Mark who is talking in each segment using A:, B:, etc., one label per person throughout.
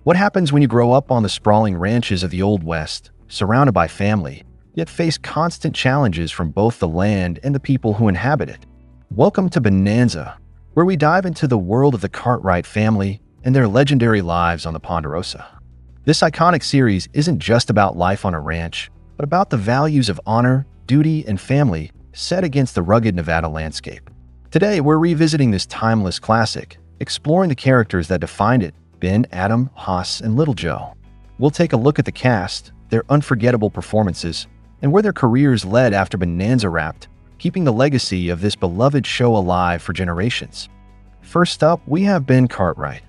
A: What happens when you grow up on the sprawling ranches of the Old West, surrounded by family, yet face constant challenges from both the land and the people who inhabit it? Welcome to Bonanza, where we dive into the world of the Cartwright family and their legendary lives on the Ponderosa. This iconic series isn't just about life on a ranch, but about the values of honor, duty, and family set against the rugged Nevada landscape. Today, we're revisiting this timeless classic, exploring the characters that defined it: Ben, Adam, Hoss, and Little Joe. We'll take a look at the cast, their unforgettable performances, and where their careers led after Bonanza wrapped, keeping the legacy of this beloved show alive for generations. First up, we have Ben Cartwright.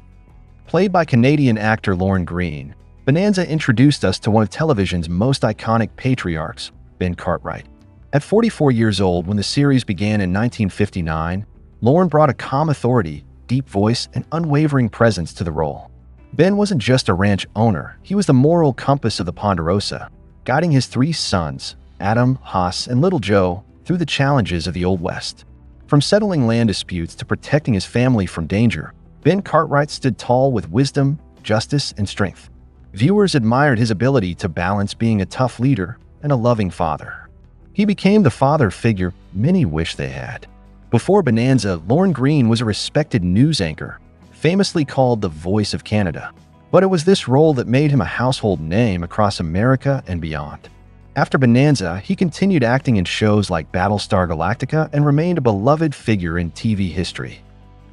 A: Played by Canadian actor Lorne Greene, Bonanza introduced us to one of television's most iconic patriarchs, Ben Cartwright. At 44 years old when the series began in 1959, Lorne brought a calm authority, deep voice, and unwavering presence to the role. Ben wasn't just a ranch owner, he was the moral compass of the Ponderosa, guiding his three sons, Adam, Hoss, and Little Joe, through the challenges of the Old West. From settling land disputes to protecting his family from danger, Ben Cartwright stood tall with wisdom, justice, and strength. Viewers admired his ability to balance being a tough leader and a loving father. He became the father figure many wish they had. Before Bonanza, Lorne Greene was a respected news anchor, famously called the Voice of Canada. But it was this role that made him a household name across America and beyond. After Bonanza, he continued acting in shows like Battlestar Galactica and remained a beloved figure in TV history.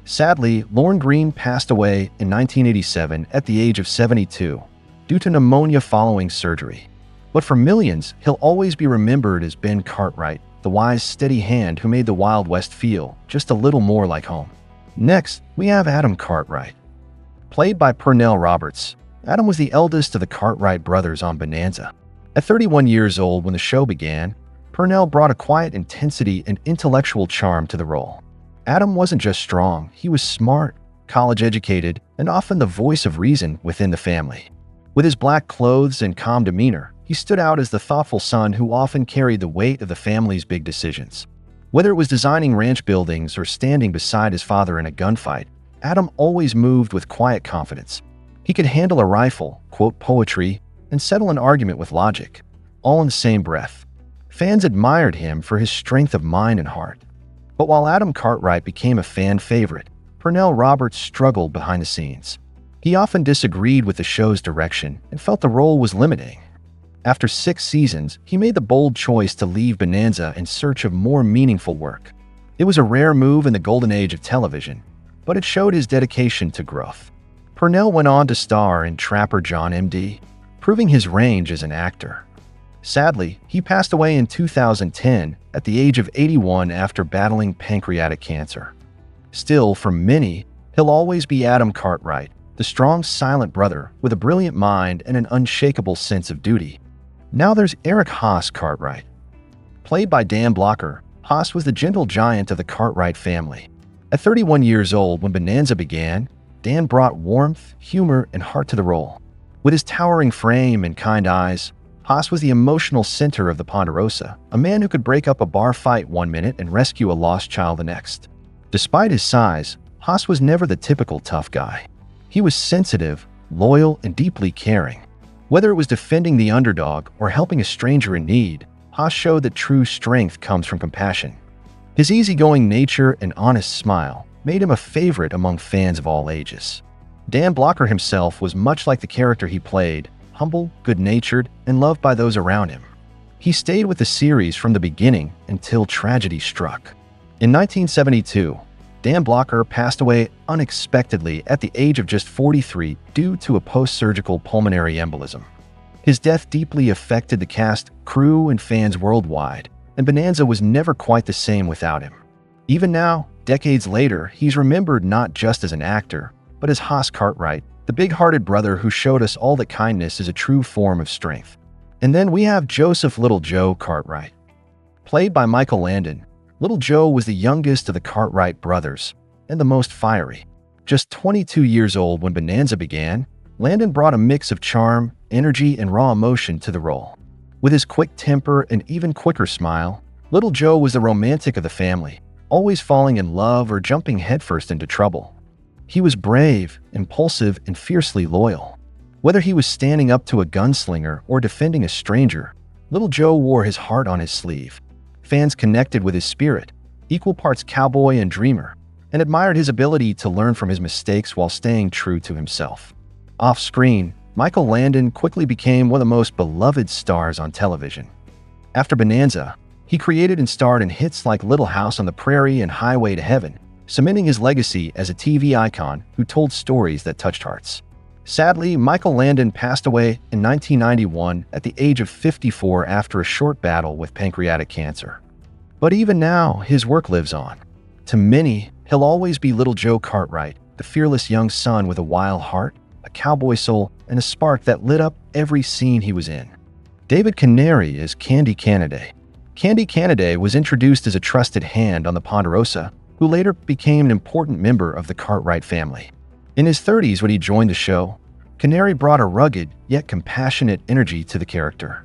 A: Sadly, Lorne Greene passed away in 1987 at the age of 72 due to pneumonia following surgery. But for millions, he'll always be remembered as Ben Cartwright, the wise, steady hand who made the Wild West feel just a little more like home. Next, we have Adam Cartwright. Played by Pernell Roberts, Adam was the eldest of the Cartwright brothers on Bonanza. At 31 years old when the show began, Pernell brought a quiet intensity and intellectual charm to the role. Adam wasn't just strong, he was smart, college-educated, and often the voice of reason within the family. With his black clothes and calm demeanor, he stood out as the thoughtful son who often carried the weight of the family's big decisions. Whether it was designing ranch buildings or standing beside his father in a gunfight, Adam always moved with quiet confidence. He could handle a rifle, quote poetry, and settle an argument with logic, all in the same breath. Fans admired him for his strength of mind and heart. But while Adam Cartwright became a fan favorite, Pernell Roberts struggled behind the scenes. He often disagreed with the show's direction and felt the role was limiting. After 6 seasons, he made the bold choice to leave Bonanza in search of more meaningful work. It was a rare move in the golden age of television, but it showed his dedication to growth. Pernell went on to star in Trapper John M.D., proving his range as an actor. Sadly, he passed away in 2010 at the age of 81 after battling pancreatic cancer. Still, for many, he'll always be Adam Cartwright, the strong, silent brother with a brilliant mind and an unshakable sense of duty. Now there's Eric Hoss Cartwright. Played by Dan Blocker, Hoss was the gentle giant of the Cartwright family. At 31 years old when Bonanza began, Dan brought warmth, humor, and heart to the role. With his towering frame and kind eyes, Hoss was the emotional center of the Ponderosa, a man who could break up a bar fight one minute and rescue a lost child the next. Despite his size, Hoss was never the typical tough guy. He was sensitive, loyal, and deeply caring. Whether it was defending the underdog or helping a stranger in need, Hoss showed that true strength comes from compassion. His easygoing nature and honest smile made him a favorite among fans of all ages. Dan Blocker himself was much like the character he played, humble, good-natured, and loved by those around him. He stayed with the series from the beginning until tragedy struck. In 1972, Dan Blocker passed away unexpectedly at the age of just 43 due to a post-surgical pulmonary embolism. His death deeply affected the cast, crew, and fans worldwide, and Bonanza was never quite the same without him. Even now, decades later, he's remembered not just as an actor, but as Hoss Cartwright, the big-hearted brother who showed us all that kindness is a true form of strength. And then we have Joseph Little Joe Cartwright. Played by Michael Landon, Little Joe was the youngest of the Cartwright brothers and the most fiery. Just 22 years old when Bonanza began, Landon brought a mix of charm, energy, and raw emotion to the role. With his quick temper and even quicker smile, Little Joe was the romantic of the family, always falling in love or jumping headfirst into trouble. He was brave, impulsive, and fiercely loyal. Whether he was standing up to a gunslinger or defending a stranger, Little Joe wore his heart on his sleeve. Fans connected with his spirit, equal parts cowboy and dreamer, and admired his ability to learn from his mistakes while staying true to himself. Off-screen, Michael Landon quickly became one of the most beloved stars on television. After Bonanza, he created and starred in hits like Little House on the Prairie and Highway to Heaven, cementing his legacy as a TV icon who told stories that touched hearts. Sadly, Michael Landon passed away in 1991 at the age of 54 after a short battle with pancreatic cancer. But even now, his work lives on. To many, he'll always be Little Joe Cartwright, the fearless young son with a wild heart, a cowboy soul, and a spark that lit up every scene he was in. David Canary is Canaday. Canaday was introduced as a trusted hand on the Ponderosa, who later became an important member of the Cartwright family. In his 30s when he joined the show, Canary brought a rugged, yet compassionate energy to the character.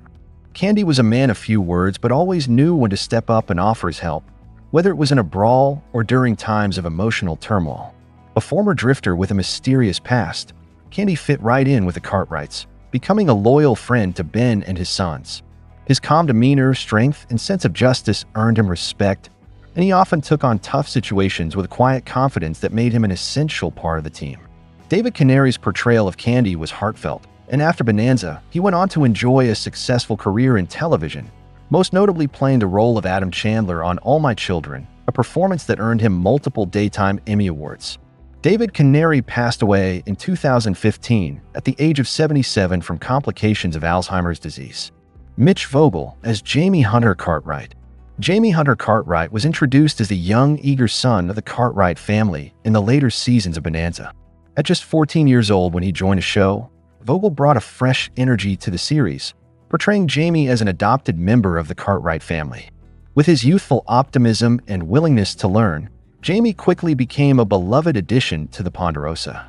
A: Candy was a man of few words but always knew when to step up and offer his help, whether it was in a brawl or during times of emotional turmoil. A former drifter with a mysterious past, Candy fit right in with the Cartwrights, becoming a loyal friend to Ben and his sons. His calm demeanor, strength, and sense of justice earned him respect, and he often took on tough situations with a quiet confidence that made him an essential part of the team. David Canary's portrayal of Candy was heartfelt, and after Bonanza, he went on to enjoy a successful career in television, most notably playing the role of Adam Chandler on All My Children, a performance that earned him multiple Daytime Emmy Awards. David Canary passed away in 2015 at the age of 77 from complications of Alzheimer's disease. Mitch Vogel as Jamie Hunter Cartwright. Jamie Hunter Cartwright was introduced as the young, eager son of the Cartwright family in the later seasons of Bonanza. At just 14 years old when he joined the show, Vogel brought a fresh energy to the series, portraying Jamie as an adopted member of the Cartwright family. With his youthful optimism and willingness to learn, Jamie quickly became a beloved addition to the Ponderosa.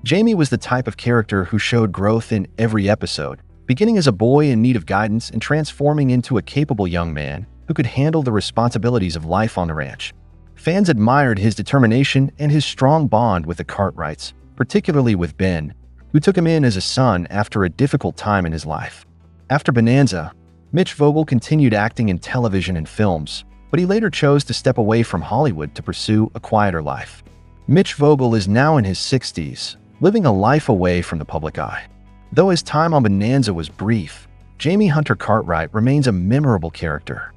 A: Jamie was the type of character who showed growth in every episode, beginning as a boy in need of guidance and transforming into a capable young man who could handle the responsibilities of life on the ranch. Fans admired his determination and his strong bond with the Cartwrights, particularly with Ben, who took him in as a son after a difficult time in his life. After Bonanza, Mitch Vogel continued acting in television and films, but he later chose to step away from Hollywood to pursue a quieter life. Mitch Vogel is now in his 60s, living a life away from the public eye. Though his time on Bonanza was brief, Jamie Hunter Cartwright remains a memorable character.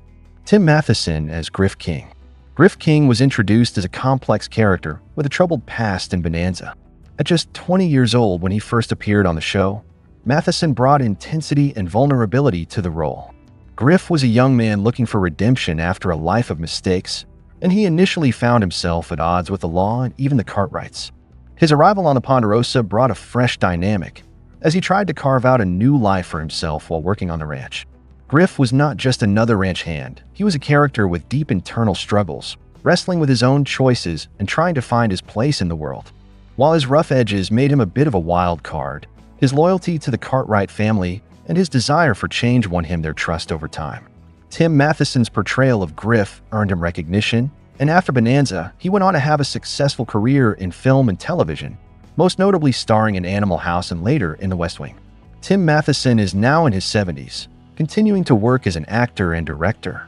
A: Tim Matheson as Griff King. Griff King was introduced as a complex character with a troubled past in Bonanza. At just 20 years old when he first appeared on the show, Matheson brought intensity and vulnerability to the role. Griff was a young man looking for redemption after a life of mistakes, and he initially found himself at odds with the law and even the Cartwrights. His arrival on the Ponderosa brought a fresh dynamic, as he tried to carve out a new life for himself while working on the ranch. Griff was not just another ranch hand, he was a character with deep internal struggles, wrestling with his own choices and trying to find his place in the world. While his rough edges made him a bit of a wild card, his loyalty to the Cartwright family and his desire for change won him their trust over time. Tim Matheson's portrayal of Griff earned him recognition, and after Bonanza, he went on to have a successful career in film and television, most notably starring in Animal House and later in The West Wing. Tim Matheson is now in his 70s, continuing to work as an actor and director.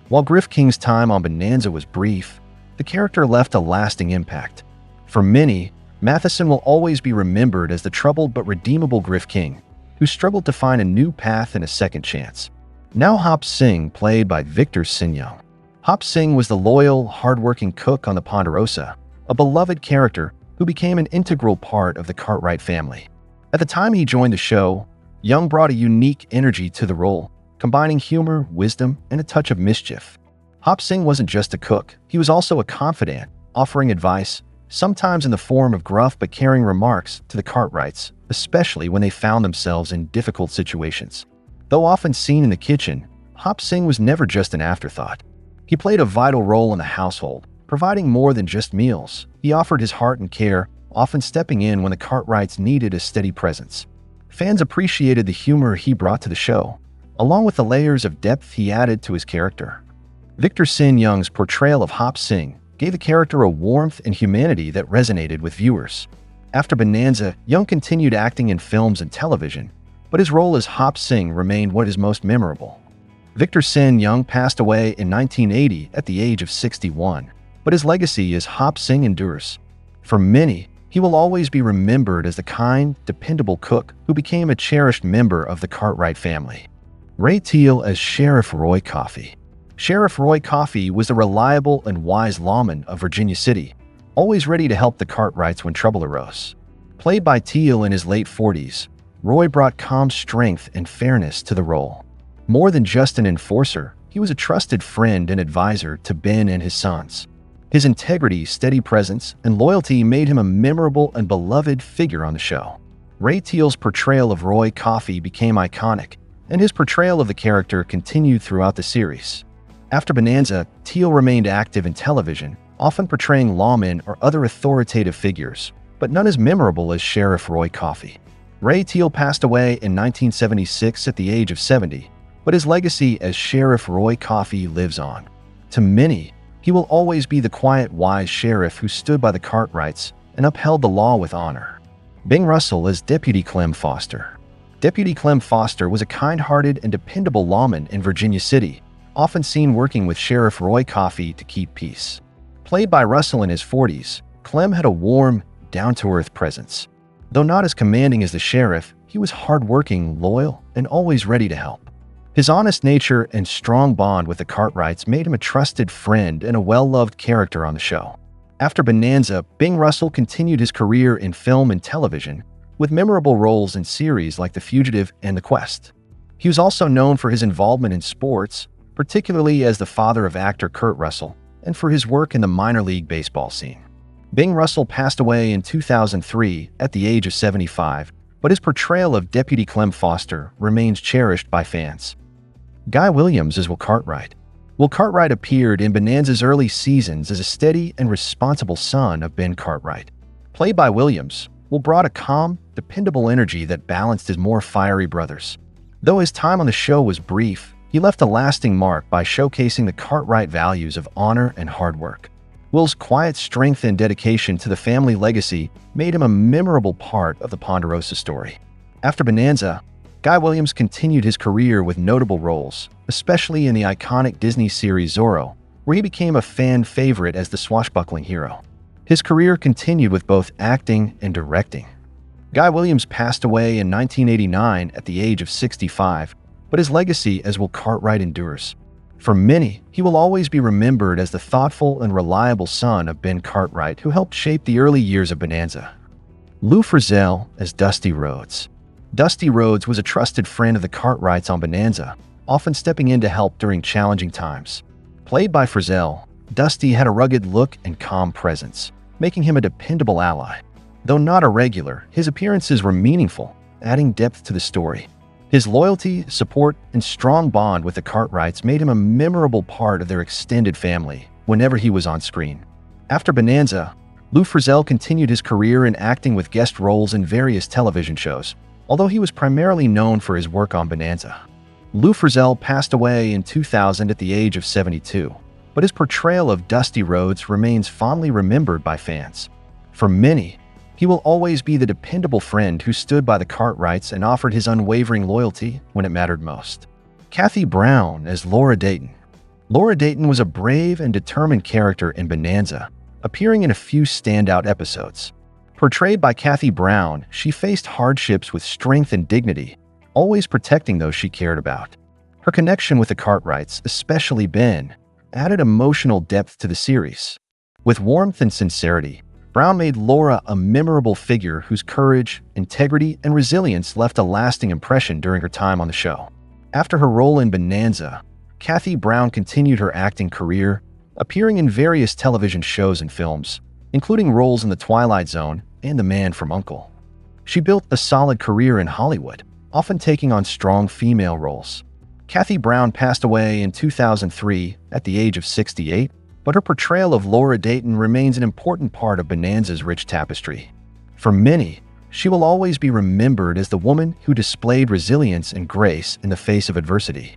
A: While Griff King's time on Bonanza was brief, the character left a lasting impact. For many, Matheson will always be remembered as the troubled but redeemable Griff King, who struggled to find a new path and a second chance. Now Hop Singh, played by Victor Sinyo. Hop Singh was the loyal, hardworking cook on the Ponderosa, a beloved character who became an integral part of the Cartwright family. At the time he joined the show, Young brought a unique energy to the role, combining humor, wisdom, and a touch of mischief. Hop Singh wasn't just a cook, he was also a confidant, offering advice, sometimes in the form of gruff but caring remarks to the Cartwrights, especially when they found themselves in difficult situations. Though often seen in the kitchen, Hop Singh was never just an afterthought. He played a vital role in the household, providing more than just meals. He offered his heart and care, often stepping in when the Cartwrights needed a steady presence. Fans appreciated the humor he brought to the show, along with the layers of depth he added to his character. Victor Sin Young's portrayal of Hop Singh gave the character a warmth and humanity that resonated with viewers. After Bonanza, Young continued acting in films and television, but his role as Hop Sing remained what is most memorable. Victor Sin Young passed away in 1980 at the age of 61, but his legacy as Hop Sing endures. For many, he will always be remembered as the kind, dependable cook who became a cherished member of the Cartwright family. Ray Teal as Sheriff Roy Kathie. Sheriff Roy Kathie was the reliable and wise lawman of Virginia City, always ready to help the Cartwrights when trouble arose. Played by Teal in his late 40s, Roy brought calm strength and fairness to the role. More than just an enforcer, he was a trusted friend and advisor to Ben and his sons. His integrity, steady presence, and loyalty made him a memorable and beloved figure on the show. Ray Teal's portrayal of Roy Kathie became iconic, and his portrayal of the character continued throughout the series. After Bonanza, Teal remained active in television, often portraying lawmen or other authoritative figures, but none as memorable as Sheriff Roy Kathie. Ray Teal passed away in 1976 at the age of 70, but his legacy as Sheriff Roy Kathie lives on. To many, he will always be the quiet, wise sheriff who stood by the Cartwrights and upheld the law with honor. Ben Russell as Deputy Clem Foster. Deputy Clem Foster was a kind-hearted and dependable lawman in Virginia City, often seen working with Sheriff Roy Kathie to keep peace. Played by Russell in his 40s, Clem had a warm, down-to-earth presence. Though not as commanding as the sheriff, he was hardworking, loyal, and always ready to help. His honest nature and strong bond with the Cartwrights made him a trusted friend and a well-loved character on the show. After Bonanza, Ben Russell continued his career in film and television, with memorable roles in series like The Fugitive and The Quest. He was also known for his involvement in sports, particularly as the father of actor Kurt Russell, and for his work in the minor league baseball scene. Ben Russell passed away in 2003 at the age of 75, but his portrayal of Deputy Clem Foster remains cherished by fans. Guy Williams as Will Cartwright. Will Cartwright appeared in Bonanza's early seasons as a steady and responsible son of Ben Cartwright. Played by Williams, Will brought a calm, dependable energy that balanced his more fiery brothers. Though his time on the show was brief, he left a lasting mark by showcasing the Cartwright values of honor and hard work. Will's quiet strength and dedication to the family legacy made him a memorable part of the Ponderosa story. After Bonanza, Guy Williams continued his career with notable roles, especially in the iconic Disney series Zorro, where he became a fan favorite as the swashbuckling hero. His career continued with both acting and directing. Guy Williams passed away in 1989 at the age of 65, but his legacy as Will Cartwright endures. For many, he will always be remembered as the thoughtful and reliable son of Ben Cartwright who helped shape the early years of Bonanza. Lou Frizzell as Dusty Rhoades. Dusty Rhoades was a trusted friend of the Cartwrights on Bonanza, often stepping in to help during challenging times. Played by Frizzell, Dusty had a rugged look and calm presence, making him a dependable ally. Though not a regular, his appearances were meaningful, adding depth to the story. His loyalty, support, and strong bond with the Cartwrights made him a memorable part of their extended family whenever he was on screen. After Bonanza, Lou Frizzell continued his career in acting with guest roles in various television shows, although he was primarily known for his work on Bonanza. Lou Frizzell passed away in 2000 at the age of 72, but his portrayal of Dusty Rhoades remains fondly remembered by fans. For many, he will always be the dependable friend who stood by the Cartwrights and offered his unwavering loyalty when it mattered most. Kathie Browne as Laura Dayton. Laura Dayton was a brave and determined character in Bonanza, appearing in a few standout episodes. Portrayed by Kathie Browne, she faced hardships with strength and dignity, always protecting those she cared about. Her connection with the Cartwrights, especially Ben, added emotional depth to the series. With warmth and sincerity, Browne made Laura a memorable figure whose courage, integrity, and resilience left a lasting impression during her time on the show. After her role in Bonanza, Kathie Browne continued her acting career, appearing in various television shows and films, including roles in The Twilight Zone and The Man from U.N.C.L.E. She built a solid career in Hollywood, often taking on strong female roles. Kathie Browne passed away in 2003 at the age of 68, but her portrayal of Laura Dayton remains an important part of Bonanza's rich tapestry. For many, she will always be remembered as the woman who displayed resilience and grace in the face of adversity.